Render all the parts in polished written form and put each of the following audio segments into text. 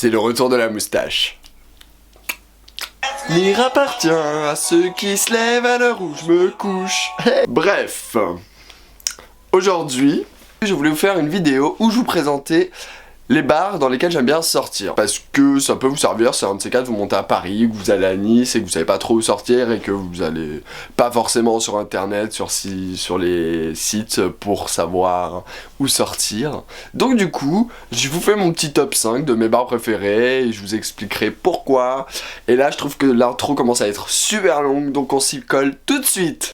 c'est le retour de la moustache. L'ire appartient à ceux qui se lèvent à l'heure où je me couche. Bref, aujourd'hui, je voulais vous faire une vidéo où je vous présentais les bars dans lesquels j'aime bien sortir. Parce que ça peut vous servir, c'est un de ces cas, vous montez à Paris, que vous allez à Nice et que vous savez pas trop où sortir et que vous allez pas forcément sur internet, sur les sites pour savoir où sortir. Donc du coup, je vous fais mon petit top 5 de mes bars préférés et je vous expliquerai pourquoi. Et là, je trouve que l'intro commence à être super longue, donc on s'y colle tout de suite.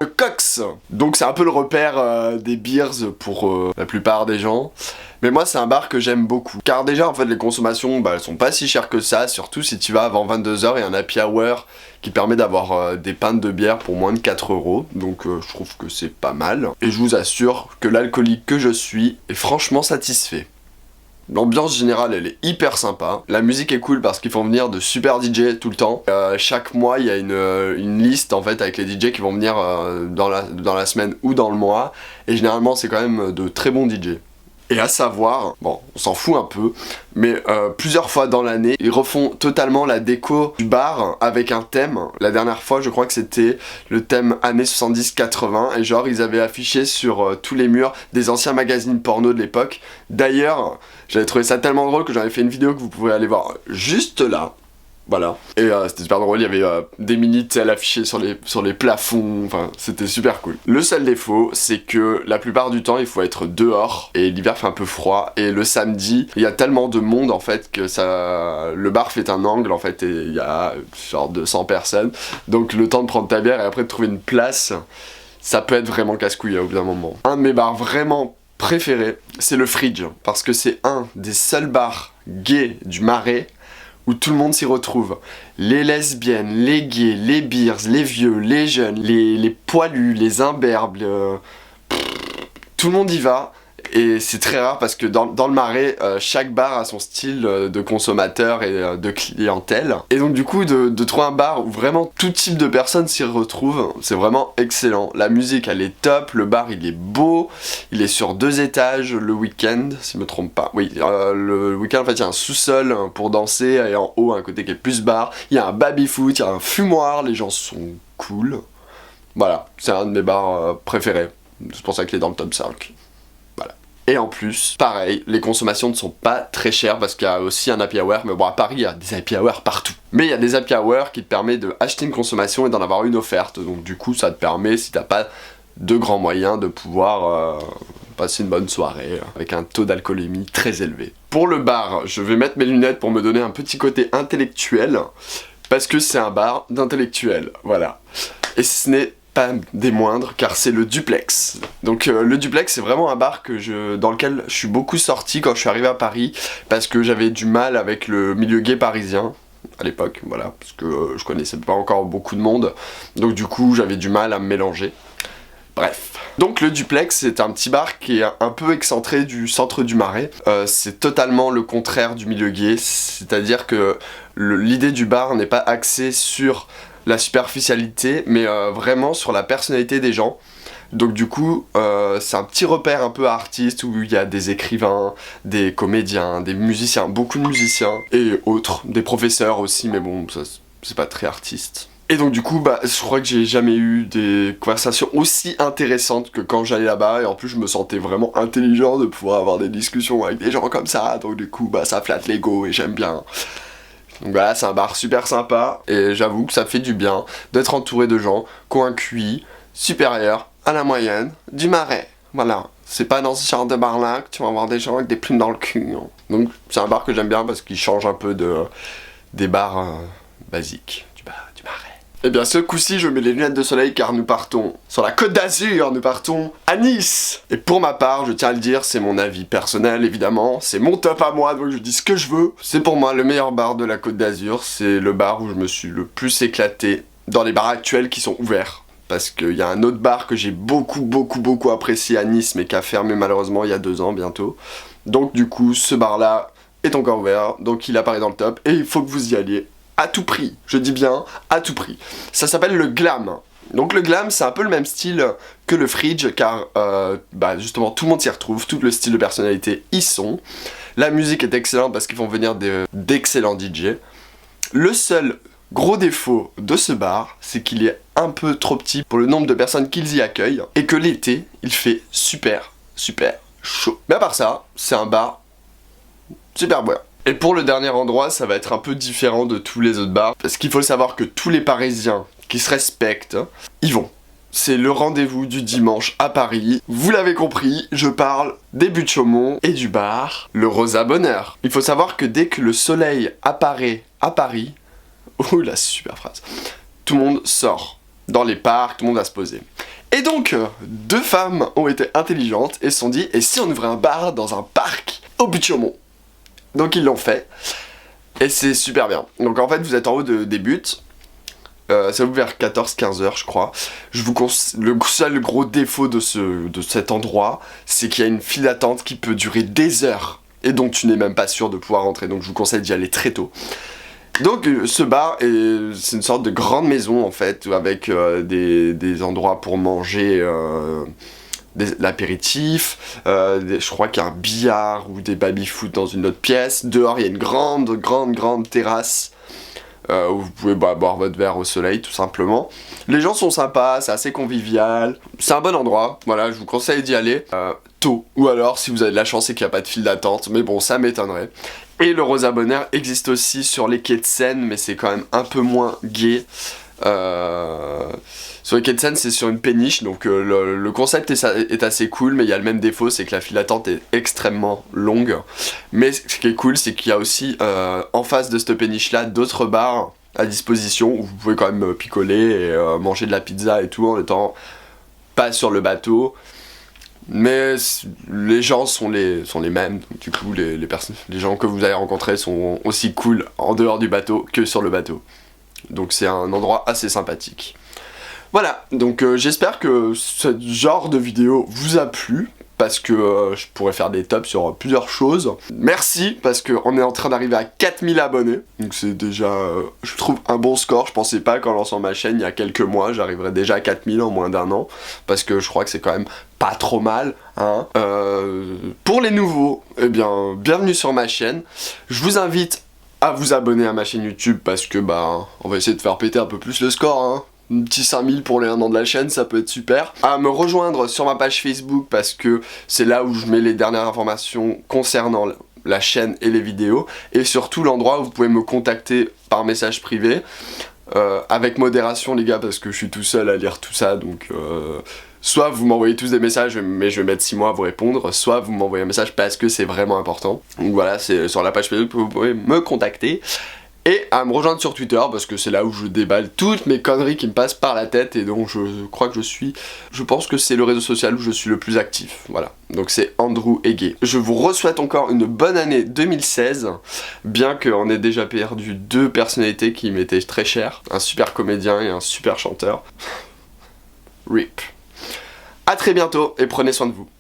Le Cox, donc c'est un peu le repère des beers pour la plupart des gens. Mais moi c'est un bar que j'aime beaucoup. Car déjà en fait les consommations elles sont pas si chères que ça. Surtout si tu vas avant 22h, il y a un happy hour qui permet d'avoir des pintes de bière pour moins de 4 €. Donc je trouve que c'est pas mal. Et je vous assure que l'alcoolique que je suis est franchement satisfait. L'ambiance générale elle est hyper sympa, la musique est cool parce qu'ils font venir de super DJ tout le temps. Chaque mois il y a une liste en fait avec les DJ qui vont venir dans la semaine ou dans le mois. Et généralement c'est quand même de très bons DJ. Et à savoir, bon on s'en fout un peu, mais plusieurs fois dans l'année ils refont totalement la déco du bar avec un thème. La dernière fois je crois que c'était le thème années 70-80 et genre ils avaient affiché sur tous les murs des anciens magazines porno de l'époque. D'ailleurs j'avais trouvé ça tellement drôle que j'en ai fait une vidéo que vous pouvez aller voir juste là. Voilà, et c'était super drôle, il y avait des minitel affichés sur les plafonds, enfin c'était super cool. Le seul défaut, c'est que la plupart du temps il faut être dehors, et l'hiver fait un peu froid, et le samedi, il y a tellement de monde en fait que le bar fait un angle en fait, et il y a genre 200 personnes, donc le temps de prendre ta bière et après de trouver une place, ça peut être vraiment casse-couille au bout d'un moment. Un de mes bars vraiment préférés, c'est le Fridge, parce que c'est un des seuls bars gays du Marais, où tout le monde s'y retrouve. Les lesbiennes, les gays, les beers, les vieux, les jeunes, les poilus, les imberbes, tout le monde y va. Et c'est très rare parce que dans le Marais, chaque bar a son style de consommateur et de clientèle. Et donc du coup, de trouver un bar où vraiment tout type de personnes s'y retrouvent, c'est vraiment excellent. La musique, elle est top, le bar, il est beau, il est sur 2 étages le week-end, si je me trompe pas. Oui, le week-end, en fait, il y a un sous-sol pour danser et en haut, un côté qui est plus bar. Il y a un baby-foot, il y a un fumoir, les gens sont cool. Voilà, c'est un de mes bars préférés. C'est pour ça qu'il est dans le top 5. Et en plus, pareil, les consommations ne sont pas très chères parce qu'il y a aussi un happy hour, mais bon à Paris il y a des happy hours partout. Mais il y a des happy hours qui te permettent d'acheter une consommation et d'en avoir une offerte, donc du coup ça te permet, si t'as pas de grands moyens, de pouvoir passer une bonne soirée avec un taux d'alcoolémie très élevé. Pour le bar, je vais mettre mes lunettes pour me donner un petit côté intellectuel, parce que c'est un bar d'intellectuels, voilà. Et ce n'est pas des moindres car c'est le Duplex. Donc le Duplex c'est vraiment un bar dans lequel je suis beaucoup sorti quand je suis arrivé à Paris parce que j'avais du mal avec le milieu gay parisien à l'époque, voilà, parce que je connaissais pas encore beaucoup de monde, donc du coup j'avais du mal à me mélanger. Bref. Donc le Duplex c'est un petit bar qui est un peu excentré du centre du Marais. C'est totalement le contraire du milieu gay, c'est-à-dire que l'idée du bar n'est pas axée sur la superficialité, mais vraiment sur la personnalité des gens. Donc du coup, c'est un petit repère un peu artiste où il y a des écrivains, des comédiens, des musiciens, beaucoup de musiciens, et autres, des professeurs aussi, mais bon, ça c'est pas très artiste. Et donc du coup, je crois que j'ai jamais eu des conversations aussi intéressantes que quand j'allais là-bas, et en plus je me sentais vraiment intelligent de pouvoir avoir des discussions avec des gens comme ça, donc du coup, ça flatte l'ego et j'aime bien. Donc voilà, c'est un bar super sympa et j'avoue que ça fait du bien d'être entouré de gens qui ont un QI supérieur à la moyenne du Marais. Voilà, c'est pas dans ce genre de bar là que tu vas avoir des gens avec des plumes dans le cul. Hein. Donc c'est un bar que j'aime bien parce qu'il change un peu des bars basiques du Marais. Et bien ce coup-ci je mets les lunettes de soleil car nous partons sur la Côte d'Azur, nous partons à Nice. Et pour ma part, je tiens à le dire, c'est mon avis personnel évidemment, c'est mon top à moi donc je dis ce que je veux. C'est pour moi le meilleur bar de la Côte d'Azur, c'est le bar où je me suis le plus éclaté dans les bars actuels qui sont ouverts. Parce qu'il y a un autre bar que j'ai beaucoup apprécié à Nice mais qui a fermé malheureusement il y a 2 ans bientôt. Donc du coup ce bar là est encore ouvert, donc il apparaît dans le top et il faut que vous y alliez. À tout prix, je dis bien à tout prix. Ça s'appelle le Glam. Donc le Glam c'est un peu le même style que le Fridge car justement tout le monde s'y retrouve, tout le style de personnalité y sont. La musique est excellente parce qu'ils font venir d'excellents DJ. Le seul gros défaut de ce bar, c'est qu'il est un peu trop petit pour le nombre de personnes qu'ils y accueillent et que l'été, il fait super chaud. Mais à part ça, c'est un bar super bien. Et pour le dernier endroit, ça va être un peu différent de tous les autres bars parce qu'il faut savoir que tous les Parisiens qui se respectent, y vont. C'est le rendez-vous du dimanche à Paris. Vous l'avez compris, je parle des Buttes Chaumont et du bar Le Rosa Bonheur. Il faut savoir que dès que le soleil apparaît à Paris, oh la super phrase, tout le monde sort dans les parcs, tout le monde va se poser. Et donc, deux femmes ont été intelligentes et se sont dit, et si on ouvrait un bar dans un parc aux Buttes Chaumont? Donc ils l'ont fait, et c'est super bien. Donc en fait, vous êtes en haut des buttes. Ça ouvre vers 14-15 heures je crois. Le seul gros défaut de cet endroit, c'est qu'il y a une file d'attente qui peut durer des heures. Et donc tu n'es même pas sûr de pouvoir rentrer, donc je vous conseille d'y aller très tôt. Donc ce bar, c'est une sorte de grande maison en fait, avec des endroits pour manger, l'apéritif, je crois qu'il y a un billard ou des baby-foot dans une autre pièce. Dehors il y a une grande terrasse. Où vous pouvez boire votre verre au soleil tout simplement. Les gens sont sympas, c'est assez convivial, c'est un bon endroit, voilà, je vous conseille d'y aller tôt, ou alors si vous avez de la chance et qu'il n'y a pas de file d'attente, mais bon ça m'étonnerait. Et le Rosa Bonheur existe aussi sur les quais de Seine, mais c'est quand même un peu moins gai. Sur les quais de Seine, c'est sur une péniche, donc le concept est assez cool, mais il y a le même défaut, c'est que la file d'attente est extrêmement longue. Mais ce qui est cool, c'est qu'il y a aussi en face de cette péniche-là d'autres bars à disposition où vous pouvez quand même picoler et manger de la pizza et tout en étant pas sur le bateau. Mais les gens sont les mêmes, donc du coup les gens que vous allez rencontrer sont aussi cool en dehors du bateau que sur le bateau. Donc c'est un endroit assez sympathique. Voilà, donc j'espère que ce genre de vidéo vous a plu, parce que je pourrais faire des tops sur plusieurs choses. Merci, parce qu'on est en train d'arriver à 4000 abonnés, donc c'est déjà, je trouve, un bon score. Je pensais pas qu'en lançant ma chaîne il y a quelques mois, j'arriverais déjà à 4000 en moins d'un an, parce que je crois que c'est quand même pas trop mal, hein. Pour les nouveaux, eh bien, bienvenue sur ma chaîne. Je vous invite à vous abonner à ma chaîne YouTube, parce que, bah, on va essayer de faire péter un peu plus le score, hein. Un petit 5000 pour les 1 an de la chaîne, ça peut être super. À me rejoindre sur ma page Facebook parce que c'est là où je mets les dernières informations concernant la chaîne et les vidéos. Et surtout l'endroit où vous pouvez me contacter par message privé. Avec modération les gars, parce que je suis tout seul à lire tout ça, donc soit vous m'envoyez tous des messages mais je vais mettre 6 mois à vous répondre, soit vous m'envoyez un message parce que c'est vraiment important. Donc voilà, c'est sur la page Facebook que vous pouvez me contacter. Et à me rejoindre sur Twitter parce que c'est là où je déballe toutes mes conneries qui me passent par la tête et donc je crois que je pense que c'est le réseau social où je suis le plus actif, voilà. Donc c'est Andrew Ege. Je vous souhaite encore une bonne année 2016, bien qu'on ait déjà perdu 2 personnalités qui m'étaient très chères, un super comédien et un super chanteur. RIP. A très bientôt et prenez soin de vous.